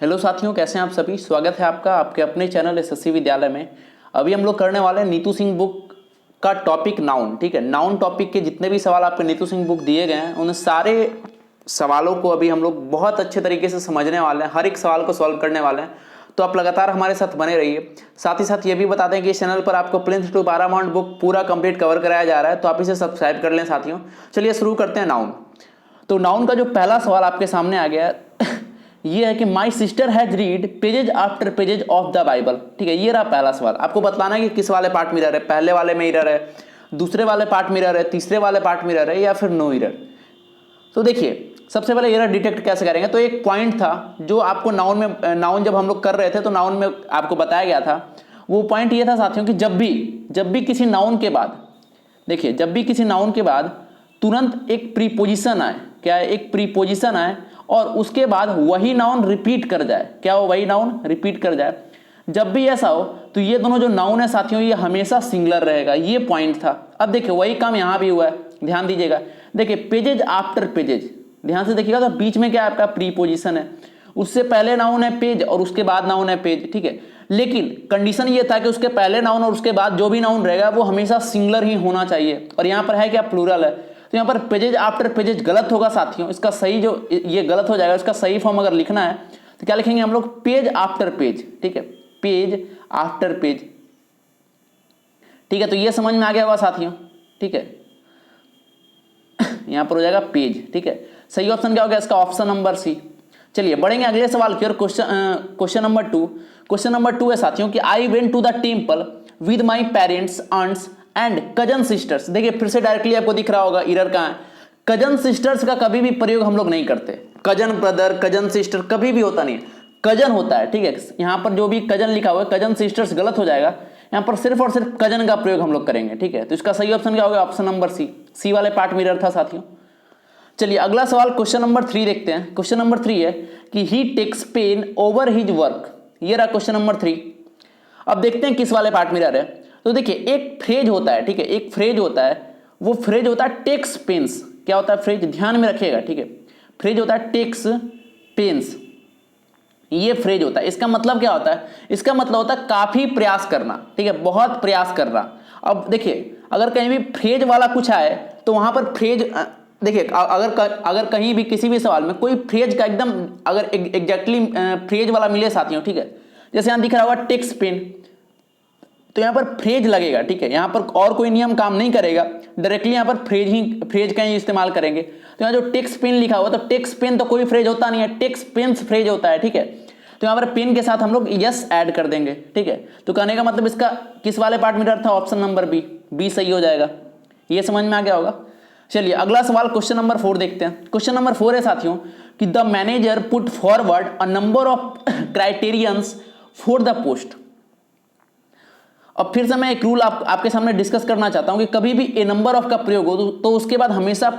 Hello साथियों, कैसे हैं आप सभी। स्वागत है आपका आपके अपने चैनल एसएससी विद्यालय में। अभी हम लोग करने वाले हैं नीतू सिंह बुक का टॉपिक नाउन। ठीक है, नाउन टॉपिक के जितने भी सवाल आपके नीतू सिंह बुक दिए गए हैं उन सारे सवालों को अभी हम लोग बहुत अच्छे तरीके से समझने वाले हैं, हर एक सवाल को सॉल्व करने वाले हैं। तो आप लगातार हमारे साथ बने रहिए। साथ ही साथ ये भी बता दें कि इस चैनल पर आपको प्लिंथ टू पारामाउंट बुक पूरा कंप्लीट कवर कराया जा रहा है, तो आप इसे सब्सक्राइब कर लें साथियों। चलिए शुरू करते हैं नाउन। तो नाउन का जो पहला सवाल आपके सामने आ गया ये है कि my sister has read pages after pages of the Bible. ठीक है, ये रहा पहला सवाल। आपको बताना है कि किस वाले पार्ट में इरर है, पहले वाले में इरर है, दूसरे वाले पार्ट में इरर है, तीसरे वाले पार्ट में इरर है या फिर नो इरर। तो देखिए, सबसे पहले इरर डिटेक्ट कैसे करेंगे। तो एक पॉइंट था जो आपको नाउन जब हम लोग कर रहे थे तो नाउन में आपको बताया गया था। वो पॉइंट ये था साथियों कि जब भी किसी नाउन के बाद, देखिए जब भी किसी नाउन के बाद तुरंत एक प्रीपोजिशन आए, क्या है, एक प्रीपोजिशन आए और उसके बाद वही नाउन रिपीट कर जाए। क्या हो, वही नाउन रिपीट कर जाए। जब भी ऐसा हो तो ये दोनों जो नाउन है साथियों ये हमेशा सिंगुलर रहेगा। ये पॉइंट था। अब देखिए वही काम यहां भी हुआ है, ध्यान दीजिएगा। देखिए पेजेज आफ्टर पेजेज, ध्यान से देखिएगा तो बीच में क्या आपका प्रीपोजिशन है, उससे पहले नाउन है पेज और उसके बाद नाउन है पेज। ठीक है, लेकिन कंडीशन ये था कि उसके पहले नाउन और उसके बाद जो भी नाउन रहेगा वो हमेशा सिंगुलर ही होना चाहिए। और यहां पर है क्या, प्लूरल है। तो यहाँ पर पेजेज आफ्टर पेजेज गलत होगा साथियों। इसका सही जो ये गलत हो जाएगा, इसका सही फॉर्म अगर लिखना है तो क्या लिखेंगे हम लोग, पेज आफ्टर पेज। ठीक है, पेज आफ्टर पेज। ठीक है, तो ये समझ में आ गया होगा साथियों। ठीक है, यहां पर हो जाएगा पेज। ठीक है, सही ऑप्शन क्या हो गया इसका, ऑप्शन नंबर सी। चलिए बढ़ेंगे अगले सवाल की ओर। Question number 2। क्वेश्चन नंबर 2 है साथियों कि I went to the temple with my parents, aunts and cousin sisters. देखिए फिर से डायरेक्टली आपको दिख रहा होगा इरर कहां है। कजन सिस्टर्स का कभी भी प्रयोग हम लोग नहीं करते। कजन ब्रदर, कजन सिस्टर कभी भी होता नहीं है, कजन होता है। ठीक है, यहां पर जो भी कजन लिखा हुआ है, कजन सिस्टर्स गलत हो जाएगा। यहां पर सिर्फ और सिर्फ कजन का प्रयोग हम लोग करेंगे। ठीक है, तो इसका सही ऑप्शन क्या होगा, ऑप्शन नंबर सी। सी वाले पार्ट में इरर था साथियों। चलिए अगला सवाल क्वेश्चन नंबर 3 देखते हैं। क्वेश्चन नंबर 3 है कि he takes pain over his work. ये रहा क्वेश्चन नंबर 3। अब देखते हैं किस वाले पार्ट में इरर है। तो देखिए एक फ्रेज होता है, ठीक है, एक फ्रेज होता है, वो फ्रेज होता है टेक्स पेन्स। क्या होता है फ्रेज, ध्यान में रखिएगा। ठीक है, फ्रेज होता है टेक्स पेन्स, ये फ्रेज होता है। इसका मतलब क्या होता है, इसका मतलब होता है काफी प्रयास करना। ठीक है, बहुत प्रयास करना। अब देखिए अगर कहीं भी फ्रेज वाला कुछ आए तो वहां पर फ्रेज, देखिए अगर कहीं भी किसी भी सवाल में कोई फ्रेज का एकदम अगर एग्जैक्टली फ्रेज वाला मिले साथियों, ठीक है, जैसे यहां दिख रहा होगा टेक्स पेन, तो यहां पर फ्रेज लगेगा। ठीक है, यहां पर और कोई नियम काम नहीं करेगा, डायरेक्टली यहां पर फ्रेज का ही इस्तेमाल करेंगे। तो यहां जो टेक्स पेन लिखा हुआ, तो टेक्स पेन तो कोई फ्रेज होता नहीं है, टेक्स पेन्स फ्रेज होता है। ठीक है, तो यहां पर पेन के साथ हम लोग यस ऐड कर देंगे। ठीक है, तो कहने का मतलब इसका किस वाले पार्ट में इरर था, ऑप्शन नंबर बी। बी सही हो जाएगा। ये समझ में आ गया होगा। चलिए अगला सवाल क्वेश्चन नंबर 4 देखते हैं। क्वेश्चन नंबर 4 है साथियों कि the manager put forward a number of criterions for the post. अब फिर से मैं एक रूल आपके सामने डिस्कस करना चाहता हूं कि कभी भी ए नंबर ऑफ का प्रयोग हो तो उसके बाद हमेशा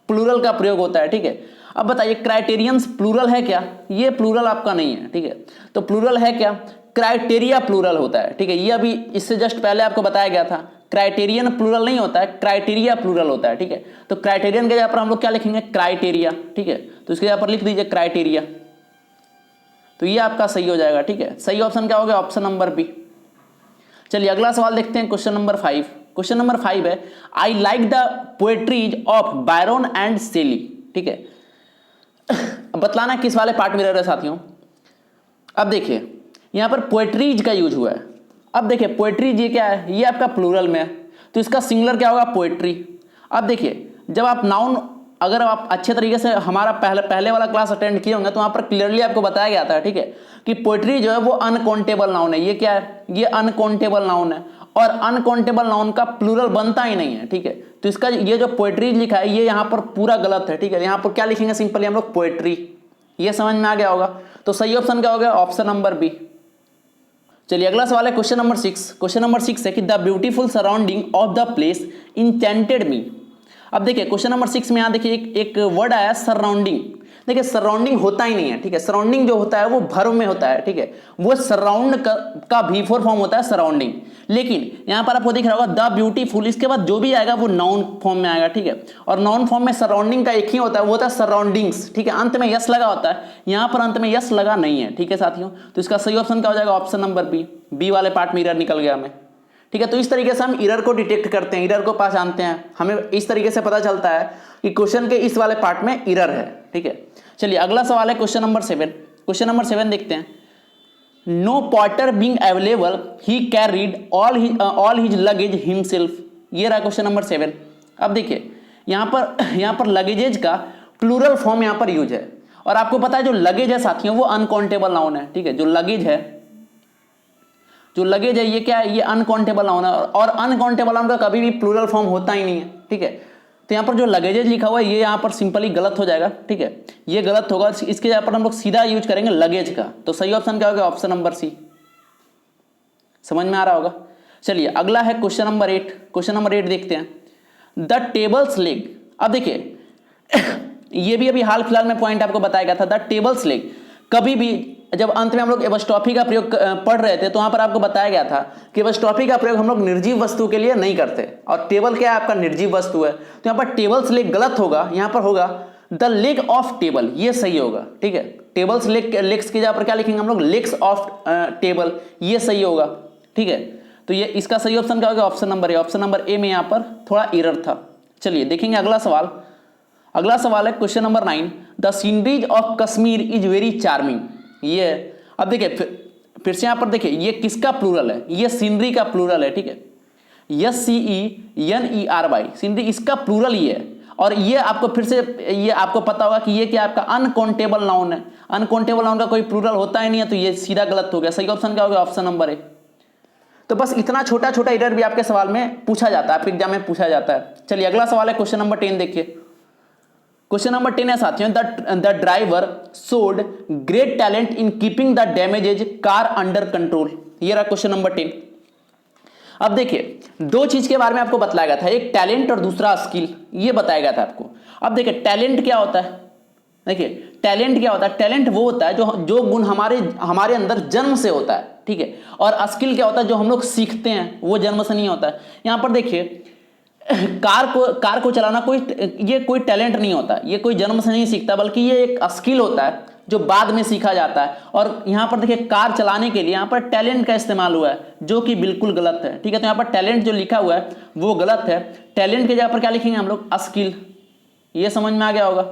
प्लूरल का प्रयोग होता है। ठीक है, अब बताइए क्राइटेरियंस प्लूरल है क्या, ये प्लूरल आपका नहीं है। ठीक है, तो प्लूरल है क्या, क्राइटेरिया प्लूरल होता है। ठीक है, ये अभी इससे जस्ट पहले आपको बताया गया था। क्राइटेरियन प्लूरल नहीं होता है, क्राइटेरिया प्लूरल होता है। ठीक है, तो क्राइटेरियन के जगह पर हम लोग क्या लिखेंगे, क्राइटेरिया। ठीक है, तो इसके जगह पर लिख दीजिए क्राइटेरिया, तो ये आपका सही हो जाएगा। ठीक है, सही ऑप्शन क्या हो गया, ऑप्शन नंबर बी। चलिए अगला सवाल देखते हैं। Question number 5। क्वेश्चन नंबर 5 है I like the poetries of Byron and Shelley. ठीक है, बतलाना किस वाले पार्ट में रह रहे साथियों। अब देखिए यहां पर पोएट्रीज का यूज हुआ है। अब देखिए पोएट्रीज ये क्या है, ये आपका प्लूरल में है, तो इसका सिंगुलर क्या होगा, पोएट्री। अब देखिए जब आप नाउन, अगर आप अच्छे तरीके से हमारा पहले वाला क्लास अटेंड किए होंगे तो वहां पर क्लियरली आपको बताया गया था। ठीक है, कि पोएट्री जो है वो अनकाउंटेबल नाउन है। ये क्या है, ये अनकाउंटेबल नाउन है और अनकाउंटेबल नाउन का प्लूरल बनता ही नहीं है। ठीक है, तो इसका ये जो पोएट्री लिखा है ये यहाँ पर पूरा गलत है। ठीक है, यहाँ पर क्या लिखेंगे, सिंपली हम लोग पोएट्री। ये समझ में आ गया होगा। तो सही ऑप्शन क्या हो गया, ऑप्शन नंबर बी। चलिए अगला सवाल है क्वेश्चन नंबर 6। क्वेश्चन नंबर 6 है कि the beautiful surrounding of the place enchanted me. अब देखिए क्वेश्चन नंबर 6 में यहां देखिए एक वर्ड आया सराउंडिंग। देखिए सराउंडिंग होता ही नहीं है, ठीक है, सराउंडिंग जो होता है वो वर्ब में होता है, ठीक है, वो सराउंड का V4 फॉर्म होता है सराउंडिंग। लेकिन यहां पर आपको दिख रहा होगा द ब्यूटीफुल, इसके बाद जो भी आएगा वो नाउन फॉर्म में आएगा, ठीक है, और नाउन फॉर्म में सराउंडिंग का एक ही होता है, वो होता है सराउंडिंग्स, ठीक है, अंत में यस लगा होता है, यहां पर अंत में यस लगा नहीं है, ठीक है साथियों। तो इसका सही ऑप्शन क्या हो जाएगा, ऑप्शन नंबर बी वाले पार्ट में एरर निकल गया हमें, ठीक है। तो इस तरीके से हम एरर को डिटेक्ट करते हैं, एरर को पहचानते हैं, हमें इस तरीके से पता चलता है कि क्वेश्चन के इस वाले पार्ट में एरर है, ठीक है। चलिए अगला सवाल है क्वेश्चन नंबर 7। क्वेश्चन नंबर 7 देखते हैं। No porter being available he carried all his luggage himself, ये रहा क्वेश्चन नंबर 7। अब देखिए यहाँ पर लगेजेज का प्लूरल फॉर्म यहाँ पर यूज है, और आपको पता है जो लगेज है साथियों वो अनकाउंटेबल नाउन है, ठीक है, जो लगेज है ये क्या है, ये अनकाउंटेबल नाउन है, और अनकाउंटेबल नाउन का कभी भी प्लूरल फॉर्म होता ही नहीं है, ठीक है। तो यहाँ पर जो लगेजेज लिखा हुआ है ये यहाँ पर सिंपली गलत हो जाएगा, ठीक है, ये गलत होगा, इसके यहाँ पर हम लोग सीधा यूज करेंगे लगेज का। तो सही ऑप्शन क्या होगा, ऑप्शन नंबर सी। समझ में आ रहा होगा। चलिए अगला है क्वेश्चन नंबर 8। क्वेश्चन नंबर 8 देखते हैं। द टेबल्स लेग, अब देखिए ये भी अभी हाल फिलहाल में पॉइंट आपको बताया गया था। द टेबल्स लेग, कभी भी जब अंत में हम लोग एपॉस्ट्रोफी का प्रयोग पढ़ रहे थे तो वहां पर आपको बताया गया था कि एपॉस्ट्रोफी का प्रयोग हम लोग निर्जीव वस्तु के लिए नहीं करते, और टेबल क्या है, आपका निर्जीव वस्तु है। तो यहाँ पर टेबल्स लेग गलत होगा, यहाँ पर होगा द लेग ऑफ टेबल, ये सही होगा, ठीक है। टेबल्स लेग्स की जगह पर क्या लिखेंगे हम लोग, लेग्स ऑफ टेबल, ये सही होगा, ठीक है। तो ये इसका सही ऑप्शन क्या होगा, option number A. Option number A में यहाँ पर थोड़ा एरर था। चलिए देखेंगे अगला सवाल। अगला सवाल है question number 9। The sceneries of Kashmir is very charming, ये अब देखिए फिर से यहां पर देखिए ये किसका प्लूरल है, ये सीनरी का प्लूरल है, ठीक है, SCENERY, सीनरी इसका प्लूरल ये है। और ये आपको फिर से ये आपको पता होगा कि ये क्या आपका अनकाउंटेबल नाउन है, अनकाउंटेबल नाउन का कोई प्लूरल होता ही नहीं है, तो ये सीधा गलत हो गया। सही ऑप्शन क्या होगा, ऑप्शन नंबर ए। तो बस इतना छोटा छोटा एरर भी आपके सवाल में पूछा जाता है, आपके एग्जाम में पूछा जाता है। चलिए अगला सवाल है क्वेश्चन नंबर 10 देखिए। क्वेश्चन नंबर 10 है साथियों, the driver showed great talent in keeping the damages car under control, ये रहा क्वेश्चन नंबर 10। अब देखिए दो चीज के बारे में आपको बताया गया था, एक टैलेंट और दूसरा स्किल, ये बताया गया था आपको। अब देखिए टैलेंट क्या होता है, देखिए टैलेंट क्या होता है, टैलेंट वो होता है जो गुण हमारे अंदर जन्म से होता है, ठीक है, और स्किल क्या होता है जो हम लोग सीखते हैं, वो जन्म से नहीं होता है। यहां पर देखिए कार को चलाना कोई टैलेंट नहीं होता, ये कोई जन्म से नहीं सीखता, बल्कि ये एक स्किल होता है जो बाद में सीखा जाता है। और यहाँ पर देखिए कार चलाने के लिए यहाँ पर टैलेंट का इस्तेमाल हुआ है, जो कि बिल्कुल गलत है, ठीक है। तो यहाँ पर टैलेंट जो लिखा हुआ है वो गलत है, टैलेंट के जगह पर क्या लिखेंगे हम लोग, स्किल, ये समझ में आ गया होगा।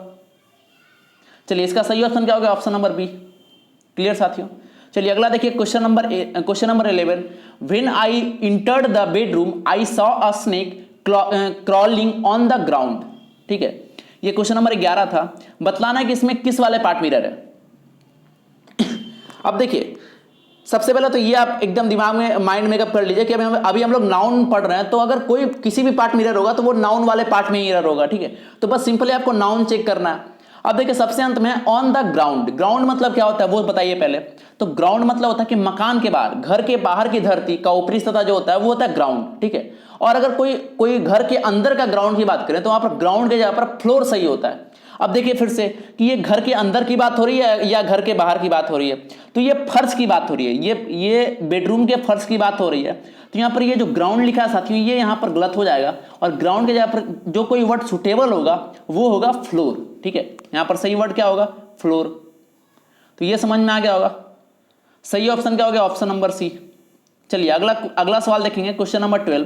चलिए इसका सही ऑप्शन क्या होगा, ऑप्शन नंबर बी। क्लियर साथियों। चलिए अगला देखिए question number 11। When I entered the bedroom I saw a snake crawling on the ground, ठीक है, ये क्वेश्चन नंबर 11 था। बतलाना है कि इसमें किस वाले पार्ट में एरर है। अब देखिए सबसे पहले तो ये आप एकदम दिमाग में माइंड मेकअप कर लीजिए कि अभी हम लोग नाउन पढ़ रहे हैं, तो अगर कोई किसी भी पार्ट में एरर होगा तो वो नाउन वाले पार्ट में ही एरर होगा, ठीक है। तो बस सिंपली आपको नाउन चेक करना है। अब देखिए सबसे अंत में ऑन द ग्राउंड, ग्राउंड मतलब क्या होता है वो बताइए पहले। तो ग्राउंड मतलब होता है कि मकान के बाहर, घर के बाहर की धरती का ऊपरी सतह जो होता है वो होता है ग्राउंड, ठीक है। और अगर कोई घर के अंदर का ग्राउंड की बात करें तो वहां पर ग्राउंड के जगह पर फ्लोर सही होता है। अब देखिए फिर से कि ये घर के अंदर की बात हो रही है या घर के बाहर की बात हो रही है, तो ये फर्श की बात हो रही है, ये बेडरूम के फर्श की बात हो रही है। तो यहाँ पर ये जो ग्राउंड लिखा है साथियों ये यहाँ पर गलत हो जाएगा, और ग्राउंड के जगह पर जो कोई वर्ड सुटेबल होगा वो होगा फ्लोर, ठीक है। यहाँ पर सही वर्ड क्या होगा, फ्लोर। तो ये समझ में आ गया होगा। सही ऑप्शन क्या होगा, ऑप्शन नंबर सी। चलिए अगला सवाल देखेंगे question number 12।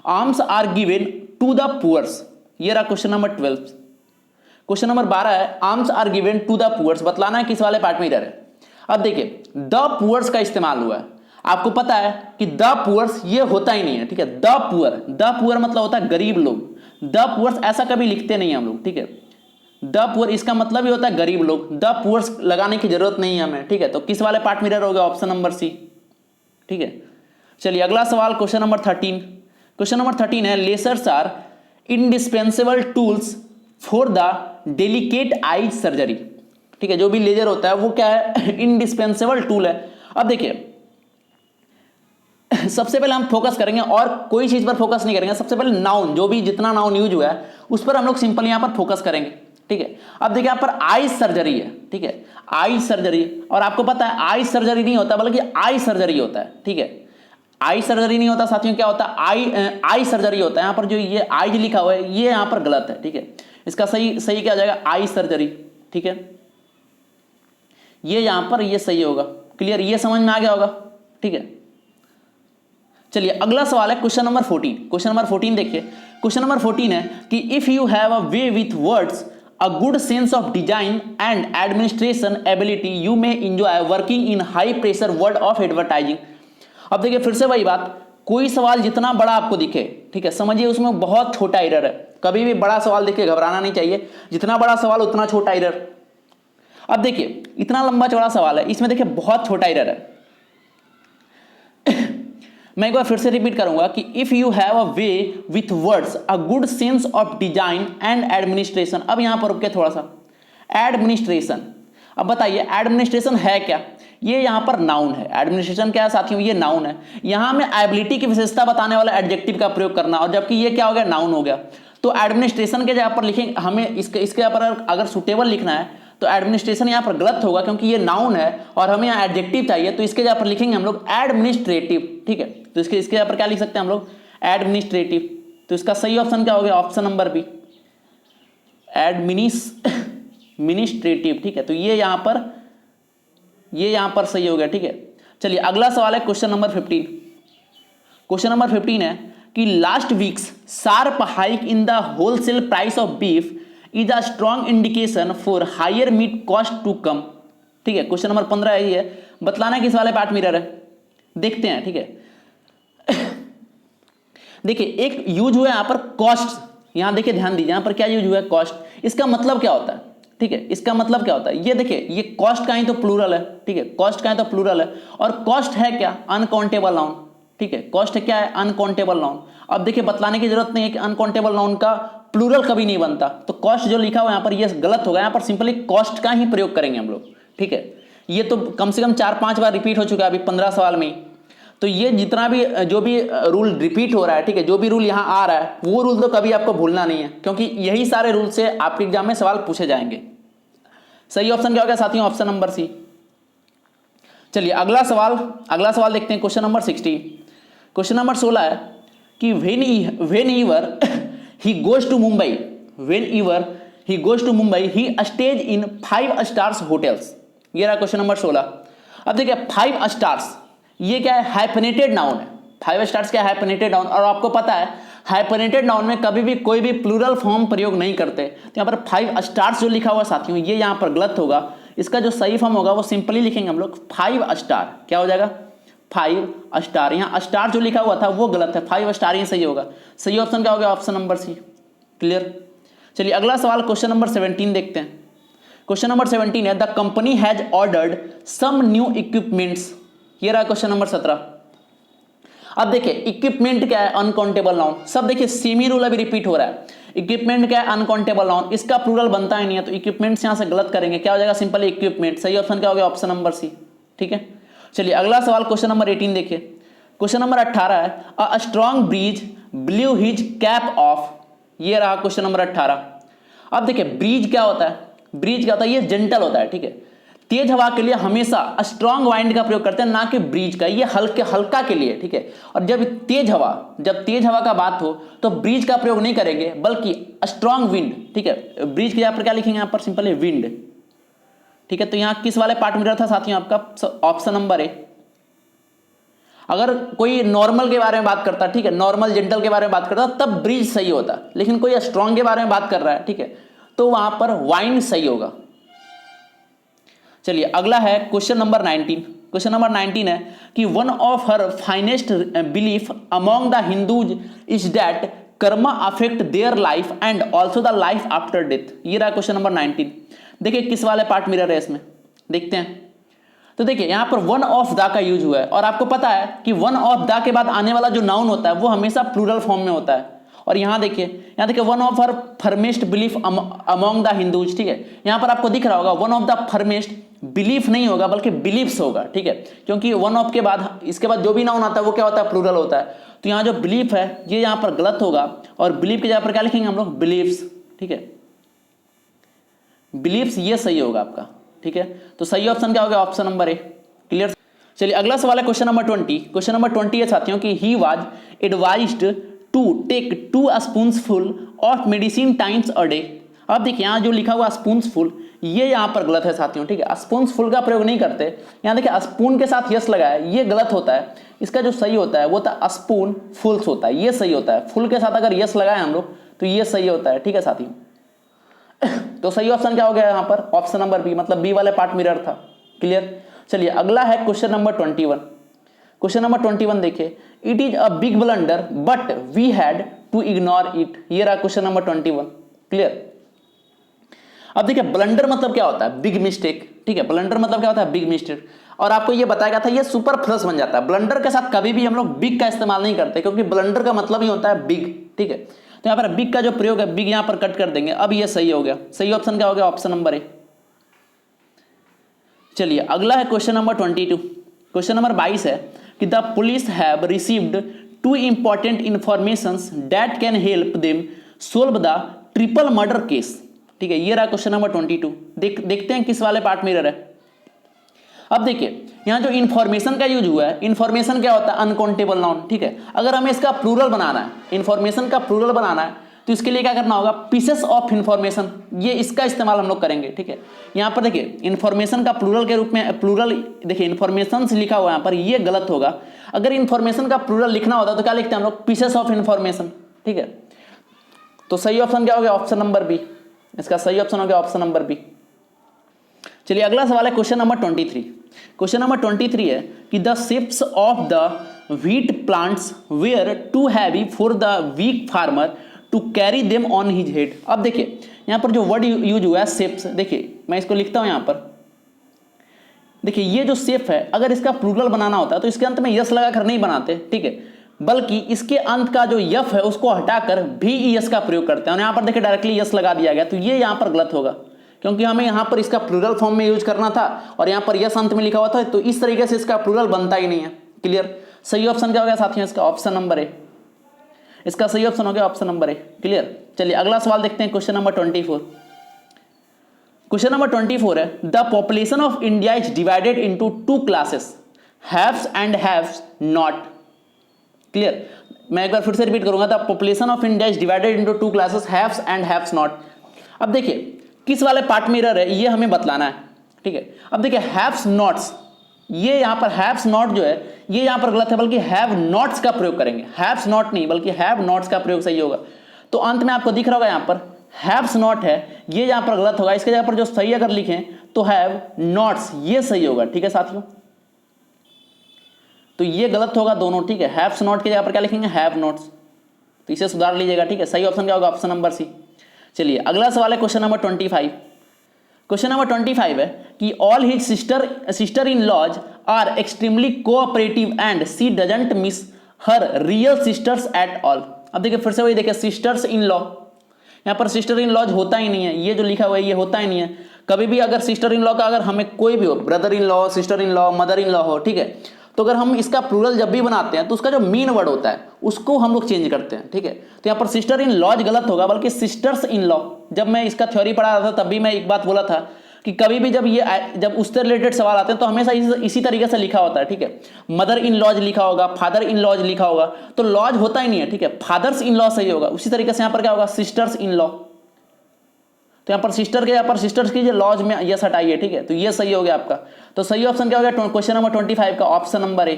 Arms are given to the poors, ये रहा क्वेश्चन नंबर 12। क्वेश्चन नंबर 12 है arms are given to the poors, बतलाना है किस वाले पार्ट में एरर है। अब देखिए द पुअर्स का इस्तेमाल हुआ है, आपको पता है कि द पुअर्स ये होता ही नहीं है, ठीक है। द पुअर मतलब होता है गरीब लोग। द पुअर्स ऐसा कभी लिखते नहीं हम लोग, ठीक है। द पुअर इसका मतलब ही होता है गरीब लोग, द पुअर्स लगाने की जरूरत नहीं है हमें, ठीक है। तो किस वाले पार्ट में एरर होगा, ऑप्शन नंबर सी, ठीक है। चलिए अगला सवाल क्वेश्चन नंबर 13। क्वेश्चन नंबर 13 है lasers are indispensable tools for the delicate eye surgery, ठीक है। जो भी लेजर होता है वो क्या है, इंडिस्पेंसेबल टूल है। अब देखिए सबसे पहले हम फोकस करेंगे और कोई चीज पर फोकस नहीं करेंगे, सबसे पहले नाउन, जो भी जितना नाउन यूज हुआ है उस पर हम लोग सिंपल यहां पर फोकस करेंगे, ठीक है। अब देखिए यहाँ पर आई सर्जरी है, ठीक है, आई सर्जरी, और आपको पता है आई सर्जरी नहीं होता बल्कि आई सर्जरी होता है, ठीक है, आई सर्जरी नहीं होता साथियों, क्या होता है आई सर्जरी होता है। यहाँ पर जो ये आई जो लिखा हुआ है ये यहाँ पर गलत है, ठीक है, इसका सही क्या हो जाएगा, आई सर्जरी, ठीक है, ये यहाँ पर ये सही होगा। क्लियर, ये समझ में आ गया होगा, ठीक है। चलिए अगला सवाल है क्वेश्चन नंबर 14। क्वेश्चन नंबर 14 देखिए, क्वेश्चन नंबर 14 है कि if you have a way with words, a good sense of design and administration ability, you may enjoy working in high pressure world of advertising. अब देखिए फिर से वही बात, कोई सवाल जितना बड़ा आपको दिखे, ठीक है, समझिए उसमें बहुत छोटा एरर है। कभी भी बड़ा सवाल देख के घबराना नहीं चाहिए, जितना बड़ा सवाल उतना छोटा एरर। अब देखिए इतना लंबा चौड़ा सवाल है, इसमें देखिए बहुत छोटा एरर है। मैं एक बार फिर से रिपीट करूंगा कि if you have a way with words, a good sense of design and administration. अब यहां पर रुके थोड़ा सा, एडमिनिस्ट्रेशन। अब बताइए एडमिनिस्ट्रेशन है क्या, ये यहां पर नाउन है। एडमिनिस्ट्रेशन क्या है साथियों, ये नाउन है। यहां में एबिलिटी की विशेषता बताने वाला एडजेक्टिव का प्रयोग करना, और जबकि ये क्या हो गया, नाउन हो गया। तो एडमिनिस्ट्रेशन के जगह पर लिखेंगे, हमें इसके यहाँ पर अगर सुटेबल लिखना है तो एडमिनिस्ट्रेशन यहाँ पर गलत होगा क्योंकि ये नाउन है और हमें यहाँ एडजेक्टिव चाहिए, तो इसके जगह पर लिखेंगे हम लोग एडमिनिस्ट्रेटिव, ठीक है। तो इसके जगह पर क्या लिख सकते हैं हम लोग, एडमिनिस्ट्रेटिव। तो इसका सही ऑप्शन क्या हो गया, ऑप्शन नंबर बी, एडमिनिस्ट्रेटिव, ठीक है। तो ये यहाँ पर सही हो गया, ठीक है। चलिए अगला सवाल है क्वेश्चन नंबर 15। क्वेश्चन नंबर 15 है कि last weeks sharp hike in the wholesale price of beef is a strong indication for higher meat cost to come, ठीक है। क्वेश्चन नंबर 15 यही है, बतलाना किस वाले पार्ट मिरर है, देखते हैं, ठीक है। देखिए एक यूज हुआ है यहां पर कॉस्ट, यहां देखिए ध्यान दीजिए यहां पर क्या यूज हुआ है, कॉस्ट। इसका मतलब क्या होता है, ठीक है, इसका मतलब क्या होता है, ये देखिए ये कॉस्ट का ही तो प्लूरल है, ठीक है, कॉस्ट का ही तो प्लूरल है। और कॉस्ट है क्या, अनकाउंटेबल नाउन, ठीक है, कॉस्ट है क्या है, अनकाउंटेबल नाउन। अब देखिए बतलाने की जरूरत नहीं है कि अनकाउंटेबल नाउन का प्लूरल कभी नहीं बनता, तो कॉस्ट जो लिखा हुआ यहां पर ये गलत होगा, यहां पर सिंपली कॉस्ट का ही प्रयोग करेंगे हम लोग, ठीक है। ये तो कम से कम 4-5 बार रिपीट हो चुका है अभी 15 सवाल में ही। तो ये जितना भी जो भी रूल रिपीट हो रहा है, ठीक है, जो भी रूल यहाँ आ रहा है वो रूल तो कभी आपको भूलना नहीं है, क्योंकि यही सारे रूल से आपके एग्जाम में सवाल पूछे जाएंगे। सही ऑप्शन क्या होगा साथियों, ऑप्शन नंबर सी। चलिए अगला सवाल देखते हैं, क्वेश्चन नंबर 16। क्वेश्चन नंबर 16 है कि whenever he goes to Mumbai, he stays in 5 stars hotels। ये रहा क्वेश्चन नंबर 16। अब देखिए 5 स्टार्स ये क्या है, हाइफेनेटेड नाउन है। 5 स्टार्स क्या है, हाइफेनेटेड नाउन। और आपको पता है हाइफेनेटेड नाउन में कभी भी कोई भी प्लूरल फॉर्म प्रयोग नहीं करते, तो यहाँ पर 5 स्टार्स जो लिखा हुआ साथियों ये यहाँ पर गलत होगा। इसका जो सही फॉर्म होगा वो सिंपली लिखेंगे हम लोग 5 स्टार, क्या हो जाएगा, 5 स्टार। यहाँ स्टार जो लिखा हुआ था वो गलत है, 5 स्टार ही सही होगा। सही ऑप्शन क्या हो गया, ऑप्शन नंबर सी। क्लियर। चलिए अगला सवाल क्वेश्चन नंबर 17 देखते हैं। क्वेश्चन नंबर 17 है the company has ordered some new equipments. ये रहा क्वेश्चन नंबर 17। अब देखिए इक्विपमेंट क्या है, अनकाउंटेबल नाउन। सब देखिए सेमी रूल अभी रिपीट हो रहा है। इक्विपमेंट क्या है, अनकाउंटेबल नाउन, इसका प्लूरल बनता ही नहीं है, तो इक्विपमेंट्स यहां से गलत करेंगे, क्या हो जाएगा, सिंपली इक्विपमेंट। सही ऑप्शन क्या हो गया, ऑप्शन नंबर सी, ठीक है। चलिए अगला सवाल क्वेश्चन नंबर 18 देखिए। क्वेश्चन नंबर 18 है a strong breeze blew his cap off. ये रहा क्वेश्चन नंबर 18। अब देखिए ब्रीज क्या होता है, ब्रीज क्या होता है, ये जेंटल होता है, ठीक है। तेज हवा के लिए हमेशा स्ट्रॉन्ग वाइंड का प्रयोग करते हैं, ना कि ब्रीज का, ये हल्का के लिए, ठीक है। और जब तेज हवा का बात हो तो ब्रीज का प्रयोग नहीं करेंगे बल्कि स्ट्रॉन्ग विंड, ठीक है। ब्रीज के यहाँ पर क्या लिखेंगे, यहाँ पर सिंपली विंड, ठीक है। तो यहाँ किस वाले पार्ट में रहा था साथियों, आपका ऑप्शन नंबर ए। अगर कोई नॉर्मल के बारे में बात करता, ठीक है, नॉर्मल जेंटल के बारे में बात करता तब ब्रीज सही होता, लेकिन कोई स्ट्रॉन्ग के बारे में बात कर रहा है, ठीक है, तो वहां पर वाइंड सही होगा। चलिए अगला है क्वेश्चन नंबर 19। क्वेश्चन नंबर 19 है कि one of her finest belief among the Hindus is that Karma affect their life and also the life after death. ये रहा क्वेश्चन नंबर 19। देखिए किस वाले पार्ट मिरर है इसमें, देखते हैं। तो देखिए यहां पर वन ऑफ द का यूज हुआ है, और आपको पता है कि वन ऑफ द के बाद आने वाला जो नाउन होता है वो हमेशा प्लूरल फॉर्म में होता है। और यहाँ देखिए one of her firmest belief among the Hindus, ठीक है। यहाँ पर आपको दिख रहा होगा one of the firmest, belief नहीं होगा बल्कि बिलीफ्स होगा, ठीक है, क्योंकि वन ऑफ के बाद इसके बाद जो भी नाउन आता है वो क्या होता है, प्लूरल होता है। तो यहाँ जो बिलीफ है ये यहाँ पर गलत होगा, और बिलीफ की जगह पर क्या लिखेंगे हम लोग, बिलीव्स, ठीक है। बिलीव्स, ये सही होगा आपका, ठीक है। तो सही ऑप्शन क्या हो गया, ऑप्शन नंबर ए। क्लियर। चलिए अगला सवाल है क्वेश्चन नंबर 20। क्वेश्चन नंबर 20 है साथियों कि he was advised to take 2 spoonful of medicine times a day. अब देखिए यहाँ जो लिखा हुआ स्पूनफुल, ये यहाँ पर गलत है साथियों, ठीक है। स्पूनफुल का प्रयोग नहीं करते, यहाँ देखिए स्पून के साथ यस लगा है, ये गलत होता है। इसका जो सही होता है वो था स्पून फुल्स होता है, ये सही होता है। फुल के साथ अगर यस लगाए हम लोग तो ये सही होता है, ठीक है साथियों। तो सही ऑप्शन क्या हो गया यहाँ पर, ऑप्शन नंबर बी, मतलब बी वाले पार्ट मिरर था। क्लियर। चलिए अगला है क्वेश्चन नंबर 21। क्वेश्चन नंबर 21 देखिए, it is a big blunder but we had to ignore it. ये रहा क्वेश्चन नंबर 21। क्लियर। अब देखिए ब्लंडर मतलब क्या होता है, बिग मिस्टेक, ठीक है। ब्लंडर मतलब क्या होता है, बिग मिस्टेक। और आपको ये बताया गया था ये सुपर प्लस बन जाता है। ब्लंडर के साथ कभी भी हम लोग बिग का इस्तेमाल नहीं करते, क्योंकि ब्लंडर का मतलब ही होता है बिग, ठीक है। तो यहाँ पर बिग का जो प्रयोग है, बिग यहाँ पर कट कर देंगे। अब ये सही हो गया। सही ऑप्शन क्या हो गया, ऑप्शन नंबर ए। चलिए अगला है क्वेश्चन नंबर 22। क्वेश्चन नंबर 22 है कि the police have received 2 important informations that can help them solve the triple murder case, ठीक है। ये रहा क्वेश्चन नंबर 22। देखते हैं किस वाले पार्ट मिरर है। अब देखिए यहाँ जो इंफॉर्मेशन का यूज हुआ है, इंफॉर्मेशन क्या होता है, अनकाउंटेबल नाउन, ठीक है। अगर हमें इसका प्लूरल बनाना है, इंफॉर्मेशन का प्लूरल बनाना है, तो इसके लिए क्या करना होगा, पीसेस ऑफ इंफॉर्मेशन, ये इसका इस्तेमाल हम लोग करेंगे, ठीक है। यहाँ पर देखिए इंफॉर्मेशन का प्लूरल के रूप में, प्लूरल देखिए इंफॉर्मेशन लिखा हुआ है यहाँ पर, ये गलत होगा। अगर इंफॉर्मेशन का प्लूरल लिखना होता तो क्या लिखते हैं हम लोग, पीसेस ऑफ इंफॉर्मेशन, ठीक है। तो सही ऑप्शन क्या हो गया, ऑप्शन नंबर बी। इसका सही ऑप्शन हो गया ऑप्शन नंबर बी। चलिए अगला सवाल है क्वेश्चन नंबर 23। क्वेश्चन नंबर 23 है कि the ships of the wheat plants were too heavy for the weak farmer to carry them on his head. अब देखिए यहाँ पर जो वर्ड यूज हुआ है शिप्स, देखिए मैं इसको लिखता हूं यहाँ पर। देखिए ये जो शिप है, अगर इसका प्लूरल बनाना होता है तो इसके अंत में यस लगाकर नहीं बनाते, ठीक है, बल्कि इसके अंत का जो यफ है उसको हटाकर भी यस का प्रयोग करते हैं। और यहाँ पर देखिए डायरेक्टली यस लगा दिया गया, तो ये यहाँ पर गलत होगा, क्योंकि हमें यहाँ पर इसका प्लूरल फॉर्म में यूज करना था और यहाँ पर यस अंत में लिखा हुआ था, तो इस तरीके से इसका प्लूरल बनता ही नहीं है। क्लियर। सही ऑप्शन क्या हो गया साथियों, इसका ऑप्शन नंबर ए। इसका सही ऑप्शन हो गया ऑप्शन नंबर ए। क्लियर। चलिए अगला सवाल देखते हैं क्वेश्चन नंबर 24। क्वेश्चन नंबर 24 है the population of India is divided into 2 classes, haves and haves not. Clear. मैं एक बार फिर से रिपीट करूंगा, the population of India is divided into 2 classes, haves and haves not. अब देखिए किस वाले पार्ट में एरर है ये हमें बतलाना है, ठीक है। अब देखिए हैव्स नॉट्स, ये यहां पर हैव्स नॉट जो है ये यहां पर गलत है, बल्कि हैव नॉट्स का प्रयोग करेंगे। हैव्स नॉट नहीं बल्कि हैव नॉट्स का प्रयोग सही होगा। तो अंत में आपको दिख रहा होगा यहां पर हैव्स नॉट है, ये यहां पर गलत होगा। इसके जगह पर जो सही अगर लिखें तो हैव नॉट्स, ये सही होगा, ठीक है साथियों। तो ये गलत होगा दोनों, ठीक है। हैव्स नॉट की जगह पर क्या लिखेंगे, हैव नॉट्स। तो इसे सुधार लीजिएगा, ठीक है। सही ऑप्शन क्या होगा, ऑप्शन नंबर सी। चलिए अगला सवाल है क्वेश्चन नंबर 25। क्वेश्चन नंबर 25 है कि all his sister in laws are extremely cooperative and she doesn't miss her real sisters at all. अब देखिए फिर से वही देखिए सिस्टर्स इन लॉ, यहाँ पर सिस्टर इन लॉज होता ही नहीं है, ये जो लिखा हुआ है ये होता ही नहीं है। कभी भी अगर सिस्टर इन लॉ का अगर हमें कोई भी हो, brother in law, sister in law, mother in law हो, ठीक है, तो अगर हम इसका प्लूरल जब भी बनाते हैं तो उसका जो मीन वर्ड होता है उसको हम लोग चेंज करते हैं, ठीक है। तो यहाँ पर सिस्टर इन लॉज गलत होगा, बल्कि सिस्टर्स इन लॉ। जब मैं इसका थ्योरी पढ़ा रहा था तब भी मैं एक बात बोला था कि कभी भी जब उससे रिलेटेड सवाल आते हैं तो हमेशा इसी तरीके से लिखा होता है, ठीक है। मदर इन लॉज लिखा होगा, फादर इन लॉज लिखा होगा, तो लॉज होता ही नहीं है, ठीक है। फादर्स इन लॉ सही होगा। उसी तरीके से यहाँ पर क्या होगा, सिस्टर्स इन लॉ। तो यहाँ पर सिस्टर के यहाँ पर सिस्टर्स कीजिए, लॉज में यस हटाइए, ठीक है। तो ये सही हो गया आपका। तो सही ऑप्शन क्या हो गया क्वेश्चन नंबर 25 का, ऑप्शन नंबर ए,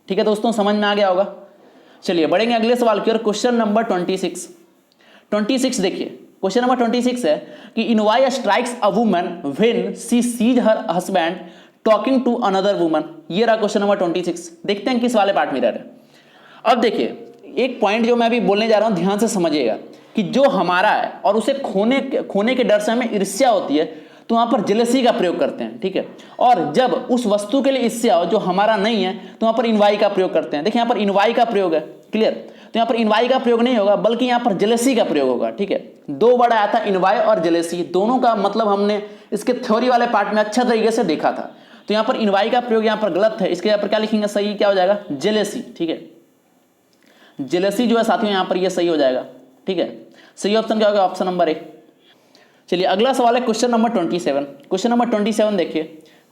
ठीक है दोस्तों, समझ में आ गया होगा। चलिए बढ़ेंगे अगले सवाल की ओर। क्वेश्चन नंबर 26 देखिए। क्वेश्चन नंबर 26 है कि in Y strikes a woman when she sees her husband talking to another woman. ये रहा क्वेश्चन नंबर 26। देखते हैं किस वाले पार्ट में है। अब देखिए एक पॉइंट जो मैं अभी बोलने जा रहा हूं ध्यान से समझिएगा कि जो हमारा है और उसे खोने के डर से हमें ईर्ष्या होती है तो वहां पर जेलसी का प्रयोग करते हैं, ठीक है। और जब उस वस्तु के लिए ईर्ष्या हो जो हमारा नहीं है तो वहां पर इनवाई का प्रयोग करते हैं। देखिए यहाँ पर इनवाई का प्रयोग है, क्लियर। तो यहाँ पर इनवाई का प्रयोग नहीं होगा बल्कि यहाँ पर जेलसी का प्रयोग होगा, ठीक है। 2 वर्ड आया था, इनवाई और जेलसी, दोनों का मतलब हमने इसके थ्योरी वाले पार्ट में अच्छा तरीके से देखा था। तो यहाँ पर इनवाई का प्रयोग यहाँ पर गलत है, इसके यहाँ पर क्या लिखेंगे, सही क्या हो जाएगा, जेलसी, ठीक है। जेलसी जो है साथियों यहाँ पर ये सही हो जाएगा, ठीक है। सही ऑप्शन क्या होगा, ऑप्शन नंबर ए। चलिए अगला सवाल है क्वेश्चन नंबर 27। क्वेश्चन नंबर 27 देखिए,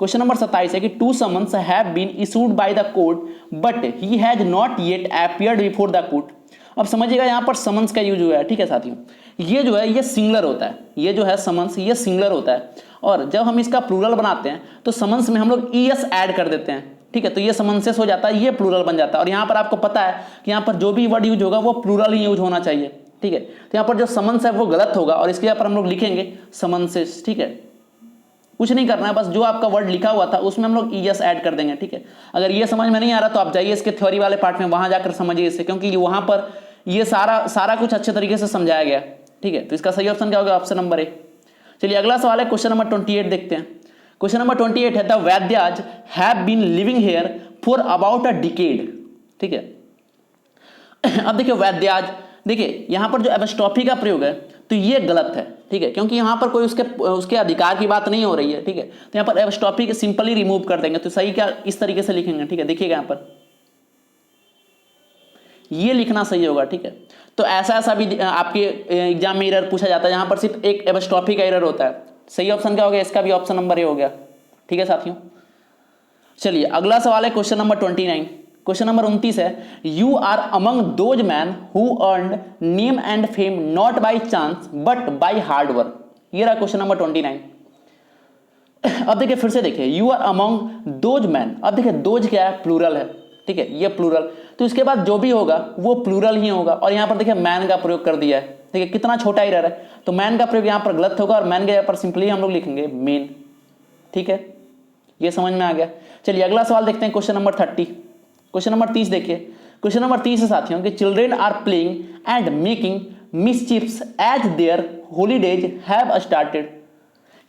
क्वेश्चन नंबर 27 है कि 2 summons have been issued by the court but he has not yet appeared before the court. अब समझिएगा यहाँ पर समन्स का यूज हुआ है, ठीक है साथियों। ये जो है ये सिंगुलर होता है, ये जो है समन्स ये सिंगुलर होता है, और जब हम इसका प्लूरल बनाते हैं तो समन्स में हम लोग ईएस ऐड कर देते हैं, ठीक है। तो ये समन्सेस हो जाता है, ये प्लूरल बन जाता है। और यहाँ पर आपको पता है कि यहाँ पर जो भी वर्ड यूज होगा वो प्लूरल ही यूज होना चाहिए, ठीक है। तो यहाँ पर जो समन्स है वो गलत होगा और इसके यहाँ पर हम लोग लिखेंगे समन्सेस, ठीक है। कुछ नहीं करना है, बस जो आपका वर्ड लिखा हुआ था उसमें हम लोग ईएस ऐड कर देंगे, ठीक है। अगर ये समझ में नहीं आ रहा तो आप जाइए इसके थ्योरी वाले पार्ट में, वहां जाकर समझिए इसे, क्योंकि वहां पर ये सारा कुछ अच्छे तरीके से समझाया गया, ठीक है। तो इसका सही ऑप्शन क्या होगा? Option number A. चलिए अगला सवाल है क्वेश्चन नंबर 28 देखते हैं। क्वेश्चन नंबर 28 है the Vaidyas have been living here for about a decade, ठीक है। अब देखिए वैद्याज, देखिए यहां पर जो एपस्ट्रॉफी का प्रयोग है तो ये गलत है, ठीक है, क्योंकि यहां पर कोई उसके अधिकार की बात नहीं हो रही है, ठीक है। तो यहां पर एपस्ट्रॉफी के सिंपली रिमूव कर देंगे, तो सही क्या इस तरीके से लिखेंगे, ठीक है। देखिएगा यहां पर ये लिखना सही होगा, ठीक है। तो ऐसा भी आपके एग्जाम में एरर पूछा जाता है, यहां पर सिर्फ एक एपस्ट्रॉफी का एरर होता है। सही ऑप्शन क्या हो गया? इसका भी ऑप्शन नंबर ए हो गया, ठीक है साथियों। चलिए अगला सवाल है क्वेश्चन नंबर 29। क्वेश्चन नंबर 29 है you are among those man who earned name and fame not by chance but by hard work. ये रहा क्वेश्चन नंबर 29। अब देखिए फिर से देखिए you are among those man. अब देखिए दोज क्या है? प्लूरल है, ठीक है, ये प्लूरल, तो इसके बाद जो भी होगा वो प्लूरल ही होगा। और यहां पर देखिए मैन का प्रयोग कर दिया है, ठीक है, कितना छोटा एरर है। तो मैन का प्रयोग यहां पर गलत होगा और मैन के जगह पर सिंपली हम लोग लिखेंगे मेन, ठीक है। ये समझ में आ गया। चलिए अगला सवाल देखते हैं क्वेश्चन नंबर 30। क्वेश्चन नंबर 30 देखिए, क्वेश्चन नंबर 30 है साथियों कि children are playing and making mischiefs as their holidays have started.